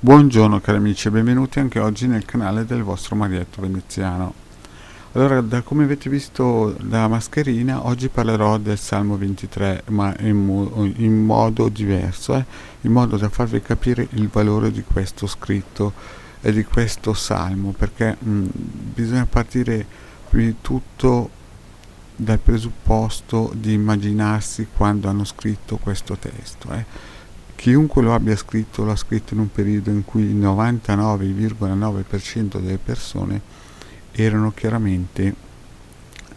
Buongiorno cari amici e benvenuti anche oggi nel canale del vostro Marietto Veneziano. Allora, come avete visto da mascherina, oggi parlerò del Salmo 23, ma in modo diverso, in modo da farvi capire il valore di questo scritto e di questo Salmo, perché bisogna partire prima di tutto dal presupposto di immaginarsi quando hanno scritto questo testo. Chiunque lo abbia scritto, l'ha scritto in un periodo in cui il 99,9% delle persone erano chiaramente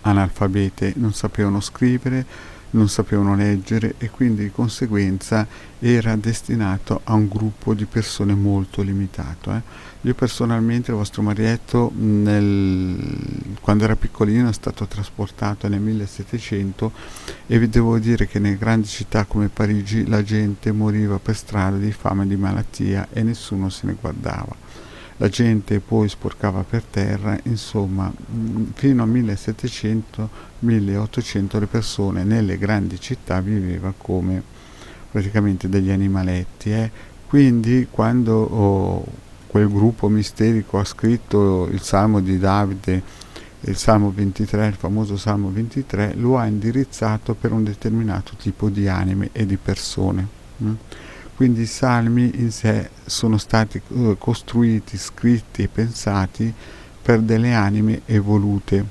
analfabete, non sapevano scrivere, non sapevano leggere e quindi di conseguenza era destinato a un gruppo di persone molto limitato. Io personalmente, il vostro Marietto, quando era piccolino è stato trasportato nel 1700 e vi devo dire che nelle grandi città come Parigi la gente moriva per strada di fame e di malattia e nessuno se ne guardava. La gente poi sporcava per terra, insomma, fino al 1700-1800 le persone nelle grandi città viveva come praticamente degli animaletti. Quindi quando quel gruppo misterico ha scritto il Salmo di Davide, il Salmo 23, il famoso Salmo 23, lo ha indirizzato per un determinato tipo di anime e di persone. Quindi i salmi in sé sono stati costruiti, scritti e pensati per delle anime evolute.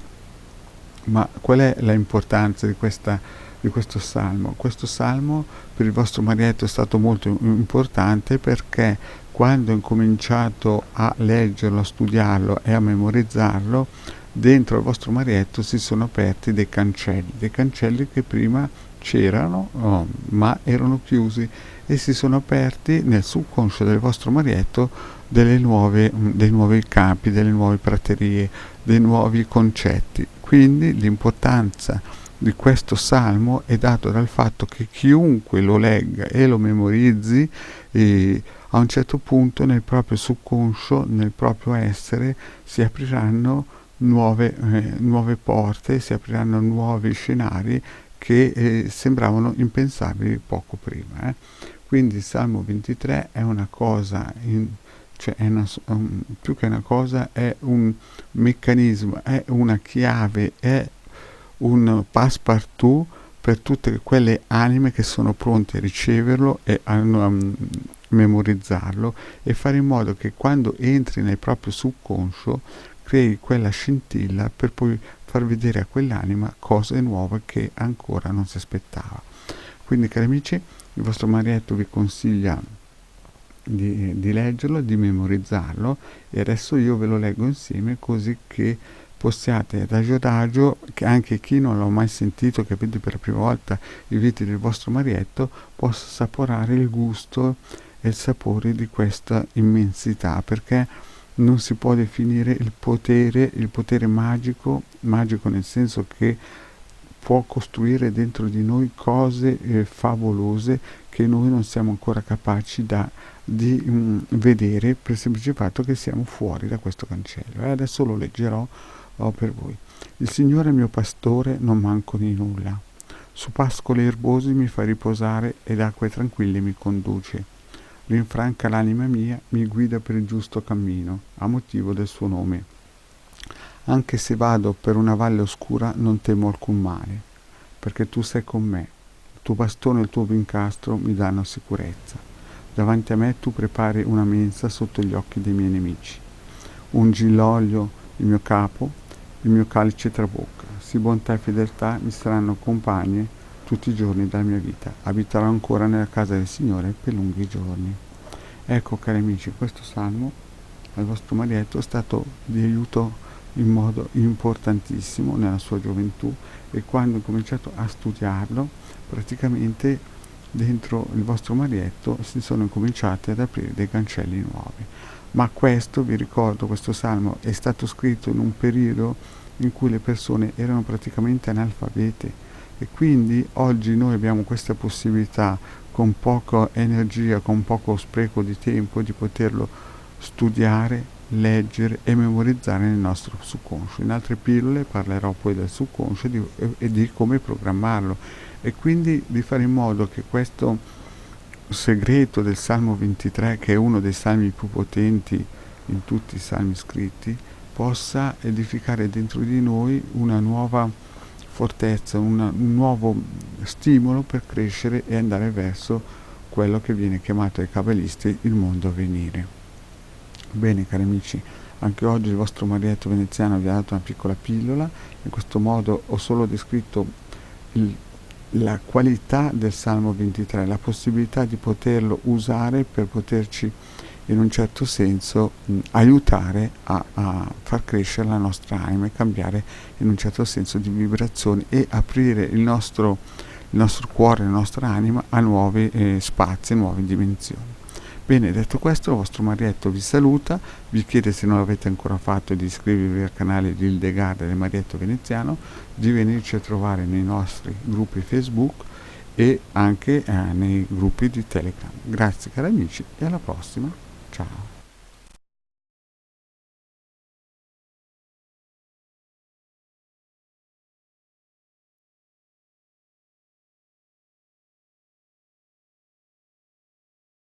Ma qual è l'importanza di questo salmo? Questo salmo per il vostro Marietto è stato molto importante perché quando ho incominciato a leggerlo, a studiarlo e a memorizzarlo, dentro il vostro Marietto si sono aperti dei cancelli che prima c'erano, ma erano chiusi e si sono aperti nel subconscio del vostro Marietto dei nuovi campi, delle nuove praterie, dei nuovi concetti. Quindi l'importanza di questo salmo è dato dal fatto che chiunque lo legga e lo memorizzi a un certo punto nel proprio subconscio, nel proprio essere, si apriranno nuove porte, si apriranno nuovi scenari che sembravano impensabili poco prima. Quindi il Salmo 23 è una cosa, più che una cosa, è un meccanismo, è una chiave, è un passepartout per tutte quelle anime che sono pronte a riceverlo e a memorizzarlo e fare in modo che quando entri nel proprio subconscio crei quella scintilla per poi far vedere a quell'anima cose nuove che ancora non si aspettava. Quindi cari amici, il vostro Marietto vi consiglia di leggerlo, di memorizzarlo e adesso io ve lo leggo insieme così che possiate adagio che anche chi non l'ha mai sentito, che vede per la prima volta i video del vostro Marietto, possa assaporare il gusto e il sapore di questa immensità, perché non si può definire il potere magico nel senso che può costruire dentro di noi cose favolose che noi non siamo ancora capaci di vedere per il semplice fatto che siamo fuori da questo cancello. E adesso lo leggerò per voi. Il Signore è mio pastore, non manco di nulla. Su pascoli erbosi mi fa riposare ed acque tranquille mi conduce. Rinfranca l'anima mia, mi guida per il giusto cammino, a motivo del suo nome. Anche se vado per una valle oscura non temo alcun male, perché tu sei con me. Il tuo bastone e il tuo vincastro mi danno sicurezza. Davanti a me tu prepari una mensa sotto gli occhi dei miei nemici. Ungi l'olio il mio capo, il mio calice trabocca. Sì, bontà e fedeltà mi saranno compagne tutti i giorni della mia vita. Abiterò ancora nella casa del Signore per lunghi giorni. Ecco, cari amici, questo salmo al vostro Marietto è stato di aiuto in modo importantissimo nella sua gioventù e quando ho cominciato a studiarlo praticamente dentro il vostro Marietto si sono cominciati ad aprire dei cancelli nuovi. Ma questo, vi ricordo, questo salmo è stato scritto in un periodo in cui le persone erano praticamente analfabete e quindi oggi noi abbiamo questa possibilità con poca energia, con poco spreco di tempo di poterlo studiare, leggere e memorizzare nel nostro subconscio. In altre pillole parlerò poi del subconscio e di come programmarlo e quindi di fare in modo che questo segreto del Salmo 23, che è uno dei salmi più potenti in tutti i salmi scritti, possa edificare dentro di noi una nuova fortezza, un nuovo stimolo per crescere e andare verso quello che viene chiamato dai cabalisti il mondo a venire. Bene cari amici, anche oggi il vostro Marietto Veneziano vi ha dato una piccola pillola. In questo modo ho solo descritto la qualità del Salmo 23, la possibilità di poterlo usare per poterci in un certo senso aiutare a far crescere la nostra anima e cambiare in un certo senso di vibrazioni e aprire il nostro cuore, la nostra anima a nuovi spazi, a nuove dimensioni. Bene, detto questo, il vostro Marietto vi saluta, vi chiede, se non l'avete ancora fatto, di iscrivervi al canale di Hildegard del Marietto Veneziano, di venirci a trovare nei nostri gruppi Facebook e anche nei gruppi di Telegram. Grazie cari amici e alla prossima, ciao!